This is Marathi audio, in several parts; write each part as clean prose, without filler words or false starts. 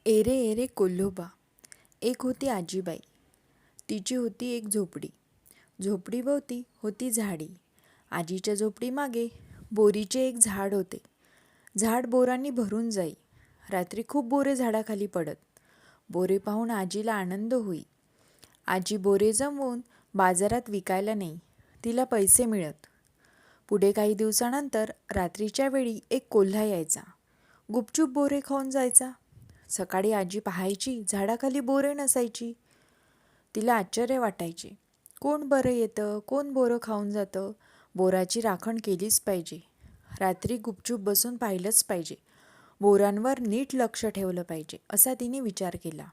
Array array कोल्होबा. एक होती आजीबाई. तिची होती एक झोपडी. झोपडीभोवती होती झाडी. आजीच्या झोपडीमागे बोरीचे एक झाड होते. झाड बोरांनी भरून जाई. रात्री खूप बोरे झाडाखाली पडत. बोरे पाहून आजीला आनंद होई. आजी बोरे जमवून बाजारात विकायला नेई. तिला पैसे मिळत. पुढे काही दिवसानंतर रात्रीच्या वेळी एक कोल्हा यायचा. गुपचूप बोरे खाऊन जायचा. सकाळी आजी पाहायची, झाडाखाली बोरे नसायची. तिला आश्चर्य वाटायचे. कोण बरं येतं, कोण बोरं खाऊन जातं. बोराची राखण केलीच पाहिजे. रात्री गुपचूप बसून पाहिलंच पाहिजे. बोरांवर नीट लक्ष ठेवलं पाहिजे, असा तिने विचार केला.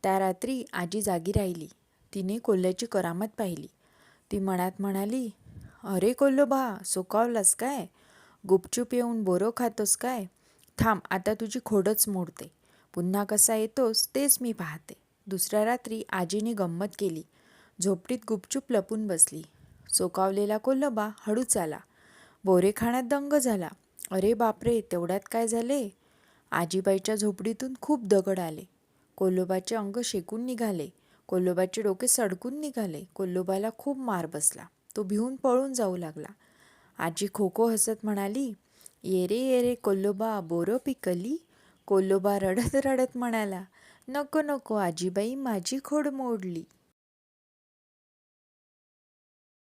त्या रात्री आजी जागी राहिली. तिने कोल्ह्याची करामत पाहिली. ती मनात म्हणाली, अरे कोल्होबा, सोकावलास काय? गुपचूप येऊन बोरं खातोस काय? थांब, आता तुझी खोडच मोडते. पुन्हा कसा येतोस तेच मी पाहते. दुसऱ्या रात्री आजीने गंमत केली. झोपडीत गुपचूप लपून बसली. सोकावलेला कोल्होबा हळूच आला. बोरे खाण्यात दंग झाला. अरे बापरे, तेवढ्यात काय झाले? आजीबाईच्या झोपडीतून खूप दगड आले. कोल्होबाचे अंग शेकून निघाले. कोल्होबाचे डोके सडकून निघाले. कोल्होबाला खूप मार बसला. तो भिवून पळून जाऊ लागला. आजी खो खो हसत म्हणाली, येरे येरे कोल्होबा, बोरं पिकली. कोल्होबा रडत रडत म्हणाला, नको नको आजीबाई, माझी खोड मोडली.